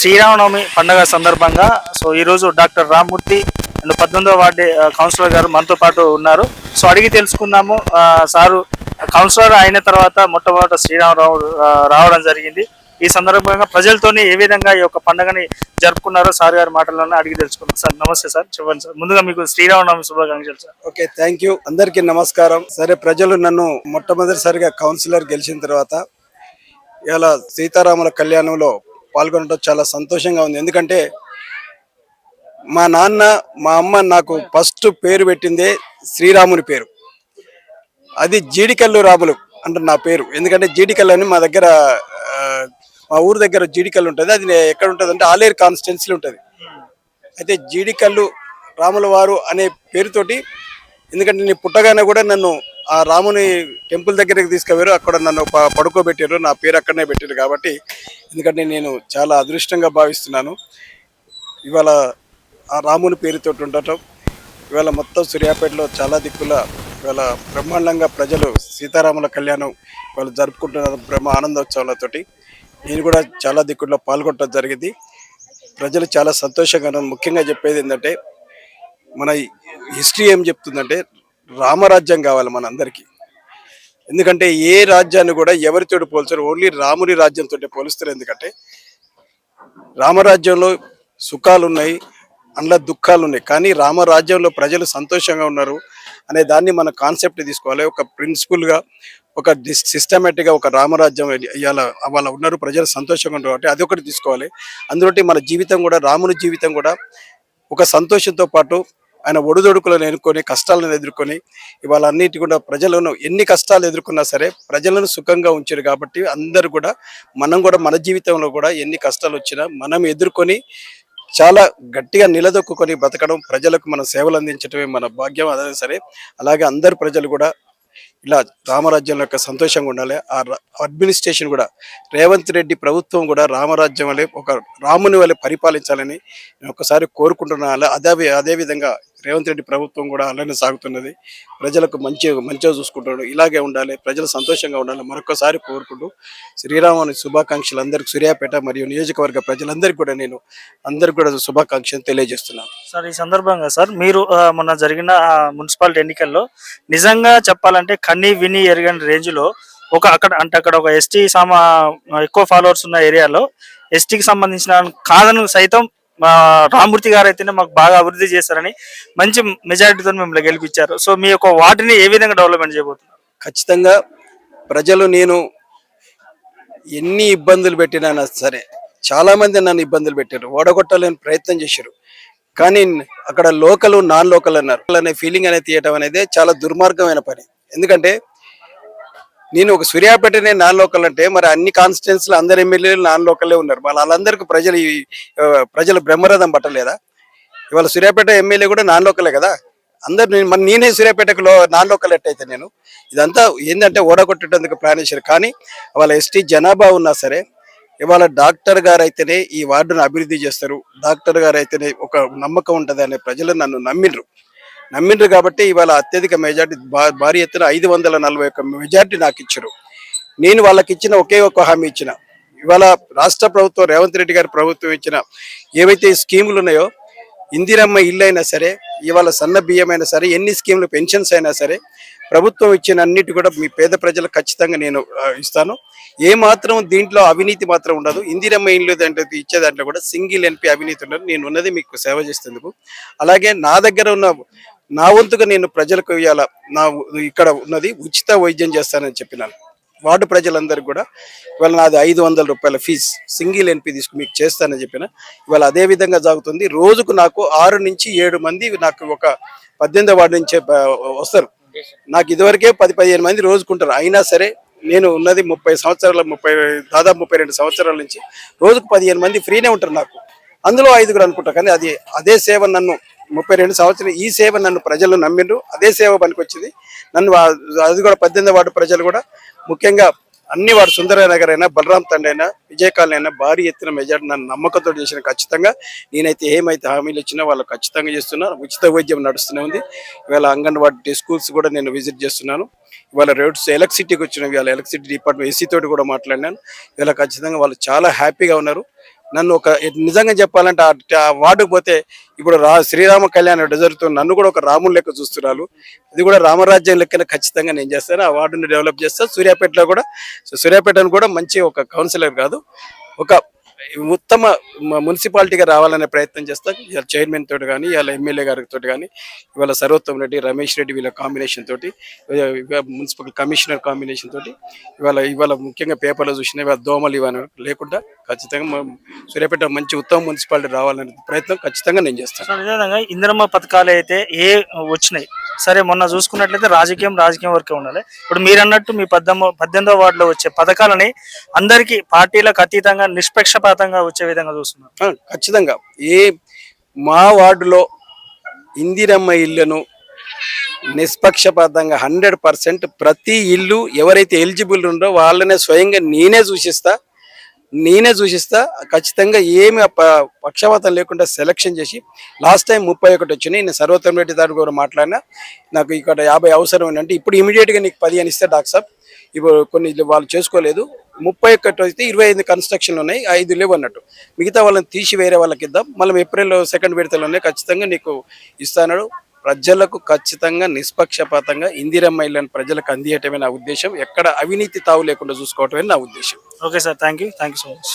శ్రీరామనవమి పండుగ సందర్భంగా ఈరోజు డాక్టర్ రామ్మూర్తి అండ్ 18వ వార్డు కౌన్సిలర్ గారు మనతో పాటు ఉన్నారు. అడిగి తెలుసుకుందాము. సారు కౌన్సిలర్ అయిన తర్వాత మొట్టమొదట శ్రీరామరావు రావడం జరిగింది. ఈ సందర్భంగా ప్రజలతోని ఏ విధంగా ఈ యొక్క పండుగని జరుపుకున్నారో సార్ గారి మాటల్లోనే అడిగి తెలుసుకున్నాం. సార్ నమస్తే సార్, చెప్పండి సార్. ముందుగా మీకు శ్రీరామనవమి శుభాకాంక్షలు సార్. Okay, thank you. అందరికీ నమస్కారం. సరే, ప్రజలు నన్ను మొట్టమొదటిసారిగా కౌన్సిలర్ గెలిచిన తర్వాత ఇలా సీతారాముల కళ్యాణంలో పాల్గొనడం చాలా సంతోషంగా ఉంది. ఎందుకంటే మా నాన్న మా అమ్మ నాకు ఫస్ట్ పేరు పెట్టిందే శ్రీరాముని పేరు. అది జీడికల్లు రాములు అంటే నా పేరు. ఎందుకంటే జీడికల్లు అని మా దగ్గర మా ఊరు దగ్గర జీడికల్లు ఉంటుంది. అది ఎక్కడ ఉంటుంది అంటే ఆలేరు కాన్స్టిట్యున్సీలో ఉంటుంది. అయితే జీడికల్లు రాముల వారు అనే పేరుతోటి, ఎందుకంటే నేను పుట్టగానే కూడా నన్ను ఆ రాముని టెంపుల్ దగ్గరికి తీసుకుపోయారు. అక్కడ నన్ను పడుకోబెట్టారు. నా పేరు అక్కడనే పెట్టారు. కాబట్టి ఎందుకంటే నేను చాలా అదృష్టంగా భావిస్తున్నాను ఇవాళ ఆ రాముని పేరుతో ఉండటం. ఇవాళ మొత్తం సూర్యాపేటలో చాలా దిక్కుల ఇవాళ బ్రహ్మాండంగా ప్రజలు సీతారాముల కళ్యాణం వాళ్ళు జరుపుకుంటున్నారు బ్రహ్మ ఆనందోత్సవాలతోటి. నేను కూడా చాలా దిక్కుల్లో పాల్గొనడం జరిగింది. ప్రజలు చాలా సంతోషంగా ఉన్నారు. ముఖ్యంగా చెప్పేది ఏంటంటే మన హిస్టరీ ఏం చెప్తుందంటే రామరాజ్యం కావాలి మనందరికీ. ఎందుకంటే ఏ రాజ్యాన్ని కూడా ఎవరితోటి పోల్చారు, ఓన్లీ రాముని రాజ్యంతో పోలుస్తారు. ఎందుకంటే రామరాజ్యంలో సుఖాలు ఉన్నాయి, అందులో దుఃఖాలు ఉన్నాయి. కానీ రామరాజ్యంలో ప్రజలు సంతోషంగా ఉన్నారు అనే దాన్ని మన కాన్సెప్ట్ తీసుకోవాలి. ఒక ప్రిన్సిపల్గా, ఒక సిస్టమేటిక్గా ఒక రామరాజ్యం ఇవాళ వాళ్ళ ఉన్నారు, ప్రజలు సంతోషంగా ఉన్నారు కాబట్టి అదొకటి తీసుకోవాలి. అందులో మన జీవితం కూడా, రాముని జీవితం కూడా ఒక సంతోషంతో పాటు ఆయన ఒడిదొడుకులను ఎదుర్కొని, కష్టాలను ఎదుర్కొని ఇవాళ అన్నిటి కూడా ప్రజలను ఎన్ని కష్టాలు ఎదుర్కొన్నా సరే ప్రజలను సుఖంగా ఉంచారు. కాబట్టి అందరూ కూడా మనం కూడా మన జీవితంలో కూడా ఎన్ని కష్టాలు వచ్చినా మనం ఎదుర్కొని చాలా గట్టిగా నిలదొక్కుని బతకడం, ప్రజలకు మన సేవలు అందించడమే మన భాగ్యం. అదే సరే, అలాగే అందరు ప్రజలు కూడా ఇలా రామరాజ్యం యొక్క సంతోషంగా ఉండాలి. ఆ అడ్మినిస్ట్రేషన్ కూడా రేవంత్ రెడ్డి ప్రభుత్వం కూడా రామరాజ్యం వల్లే ఒక రాముని వల్లే పరిపాలించాలని నేను ఒకసారి కోరుకుంటున్నాను. అదేవిధంగా రేవంత్ రెడ్డి ప్రభుత్వం కూడా అలానే సాగుతున్నది. ప్రజలకు మంచిగా చూసుకుంటున్నాడు. ఇలాగే ఉండాలి, ప్రజలు సంతోషంగా ఉండాలి మరొకసారి కోరుకుంటూ శ్రీరాముని శుభాకాంక్షలు అందరికి సూర్యాపేట మరియు నియోజకవర్గ ప్రజలందరికీ కూడా నేను అందరికి కూడా శుభాకాంక్షలు తెలియజేస్తున్నాను. సార్, ఈ సందర్భంగా సార్ మీరు మొన్న జరిగిన మున్సిపాలిటీ ఎన్నికల్లో నిజంగా చెప్పాలంటే కన్నీ విని ఎరగని రేంజ్లో అక్కడ ఒక ఎస్టీ ఎక్కువ ఫాలోవర్స్ ఉన్న ఏరియాలో ఎస్టీకి సంబంధించిన కాదని సైతం రామ్మూర్తి గారు అయితేనే మాకు బాగా అభివృద్ధి చేస్తారని మంచి మెజారిటీతో మిమ్మల్ని గెలిపించారు. మీ యొక్క వార్డుని ఏ విధంగా డెవలప్మెంట్ చేయబోతున్నారు? ఖచ్చితంగా ప్రజలు నేను ఎన్ని ఇబ్బందులు పెట్టినా సరే, చాలా మంది నన్ను ఇబ్బందులు పెట్టారు, ఓడగొట్టాలని ప్రయత్నం చేశారు. కానీ అక్కడ లోకల్ నాన్ లోకల్ అన్నారు అనే ఫీలింగ్ అనేది తీయటం అనేది చాలా దుర్మార్గమైన పని. ఎందుకంటే నేను ఒక సూర్యాపేటనే నాన్ లోకల్ అంటే మరి అన్ని కాన్స్టిట్యున్సీలు అందరు ఎమ్మెల్యేలు నాన్ లోకల్లే ఉన్నారు. వాళ్ళందరికీ ప్రజలు బ్రహ్మరథం పట్టలేదా? ఇవాళ సూర్యాపేట ఎమ్మెల్యే కూడా నాన్ లోకలే కదా. అందరు నేనే సూర్యాపేటకు నాన్ లోకల్ ఎట్టయితే నేను ఇదంతా ఏంటంటే ఓడగొట్టేందుకు ప్లాన్ చేశారు. కానీ వాళ్ళ ఎస్టీ జనాభా ఉన్నా సరే ఇవాళ డాక్టర్ గారు అయితేనే ఈ వార్డును అభివృద్ధి చేస్తారు, డాక్టర్ గారు అయితేనే ఒక నమ్మకం ఉంటుంది అనే ప్రజలు నన్ను నమ్మిండ్రు కాబట్టి ఇవాళ అత్యధిక మెజార్టీ, భారీ ఎత్తున 541 మెజార్టీ నాకు ఇచ్చారు. నేను వాళ్ళకి ఇచ్చిన ఒకే ఒక హామీ ఇచ్చిన, ఇవాళ రాష్ట్ర ప్రభుత్వం రేవంత్ రెడ్డి గారి ప్రభుత్వం ఇచ్చిన ఏవైతే స్కీములు ఉన్నాయో, ఇందిరమ్మ ఇల్లు అయినా సరే, ఇవాళ సన్న బియ్యం అయినా సరే, ఎన్ని స్కీములు పెన్షన్స్ అయినా సరే ప్రభుత్వం ఇచ్చిన అన్నిటి కూడా మీ పేద ప్రజలకు ఖచ్చితంగా నేను ఇస్తాను. ఏ మాత్రం దీంట్లో అవినీతి మాత్రం ఉండదు. ఇందిరమ్మ ఇల్లు ఇచ్చే దాంట్లో కూడా సింగిల్ ఎన్పి అవినీతి ఉండదు. నేను ఉన్నది మీకు సేవ చేసేందుకు. అలాగే నా దగ్గర ఉన్న నా వంతుగా నేను ప్రజలకు ఇవాళ ఇక్కడ ఉన్నది ఉచిత వైద్యం చేస్తానని చెప్పినాను. వార్డు ప్రజలందరికీ కూడా ఇవాళ నాది 500 రూపాయల ఫీజు సింగిల్ ఎన్పి మీకు చేస్తానని చెప్పిన. ఇవాళ అదే విధంగా జరుగుతుంది. రోజుకు నాకు 6 నుంచి 7 మంది నాకు ఒక 18వ వార్డు నుంచి వస్తారు. నాకు ఇదివరకే 10-15 మంది రోజుకుంటారు. అయినా సరే నేను ఉన్నది 30 సంవత్సరాల దాదాపు 32 సంవత్సరాల నుంచి రోజుకు 15 మంది ఫ్రీనే ఉంటారు నాకు. అందులో 5గురు అనుకుంటా. కానీ అదే సేవ నన్ను 32 సంవత్సరాలు ఈ సేవ నన్ను ప్రజలు నమ్మిండ్రు. అదే సేవ పనికొచ్చింది నన్ను. అది కూడా 18వ వార్డు ప్రజలు కూడా ముఖ్యంగా అన్ని వాడు సుందరనగర్ అయినా, బలరాం తండ్రి అయినా, విజయ కాలనీ అయినా భారీ ఎత్తున మెజార్టీ నన్ను నమ్మకంతో చేసిన. ఖచ్చితంగా నేనైతే ఏమైతే హామీలు ఇచ్చినా వాళ్ళు ఖచ్చితంగా చేస్తున్నాను. ఉచిత వైద్యం నడుస్తూనే ఉంది. ఇవాళ అంగన్వాడీ స్కూల్స్ కూడా నేను విజిట్ చేస్తున్నాను. ఇవాళ రోడ్స్ ఎలక్ట్రిసిటీకి వచ్చిన ఇవాళ ఎలక్ట్రిసిటీ డిపార్ట్మెంట్ ఎస్సీ తోటి కూడా మాట్లాడినాను. ఇవాళ ఖచ్చితంగా వాళ్ళు చాలా హ్యాపీగా ఉన్నారు. నన్ను ఒక నిజంగా చెప్పాలంటే ఆ వార్డుకు పోతే ఇప్పుడు శ్రీరామ కళ్యాణం జరుగుతుంది, నన్ను కూడా ఒక రాముని లెక్క చూస్తున్నారు. ఇది కూడా రామరాజ్యం లెక్కన ఖచ్చితంగా నేను చేస్తాను. ఆ వార్డుని డెవలప్ చేస్తాను. సూర్యాపేటలో కూడా సూర్యాపేటను కూడా మంచి ఒక కౌన్సిలర్ కాదు, ఒక ఉత్తమ మున్సిపాలిటీగా రావాలనే ప్రయత్నం చేస్తాం. ఇవాళ చైర్మన్ తోటి కానీ, ఇవాళ ఎమ్మెల్యే గారితో కానీ, ఇవాళ సర్వోత్తమ్ రెడ్డి, రమేష్ రెడ్డి వీళ్ళ కాంబినేషన్ తోటి, మున్సిపల్ కమిషనర్ కాంబినేషన్ తోటి ఇవాళ ముఖ్యంగా పేపర్లో చూసిన ఇవాళ దోమలు ఇవన్నీ లేకుండా ఖచ్చితంగా సూర్యాపేట మంచి ఉత్తమ మున్సిపాలిటీ రావాలనే ప్రయత్నం ఖచ్చితంగా నేను చేస్తాను. సో అదేవిధంగా ఇందిరమ్మ పథకాలు అయితే వచ్చినాయి సరే, మొన్న చూసుకున్నట్లయితే రాజకీయం వరకే ఉండాలి. ఇప్పుడు మీరు అన్నట్టు మీ 18వ వార్డులో వచ్చే పథకాలని అందరికీ పార్టీలకు అతీతంగా నిష్పక్షపాతంగా వచ్చే విధంగా చూస్తున్నారు. ఖచ్చితంగా మా వార్డులో ఇందిరమ్మ ఇళ్లను నిష్పక్షపాతంగా 100% ప్రతి ఇల్లు ఎవరైతే ఎలిజిబుల్ ఉండో వాళ్ళనే స్వయంగా నేనే చూసిస్తా. ఖచ్చితంగా ఏమి పక్షపాతం లేకుండా సెలక్షన్ చేసి లాస్ట్ టైం 31 వచ్చినాయి. నేను సర్వోత్తమ్ రెడ్డి దాని కూడా మాట్లాడినా, నాకు ఇక్కడ 50 అవసరం ఏంటంటే ఇప్పుడు ఇమీడియట్గా నీకు 15 ఇస్తే డాక్టర్ సాబ్, ఇప్పుడు కొన్ని వాళ్ళు చేసుకోలేదు, 31 అయితే 25 కన్స్ట్రక్షన్లు ఉన్నాయి, 5 లేవు అన్నట్టు, మిగతా వాళ్ళని తీసి వేరే వాళ్ళకి ఇద్దాం, మళ్ళీ ఏప్రిల్ 2nd విడతలోనే ఖచ్చితంగా నీకు ఇస్తాను. ప్రజలకు ఖచ్చితంగా నిష్పక్షపాతంగా ఇందిరమ్మ ఇళ్ళని ప్రజలకు అందియటమే నా ఉద్దేశం. ఎక్కడ అవినీతి తావు లేకుండా చూసుకోవటమే నా ఉద్దేశం. Okay sir, thank you so much.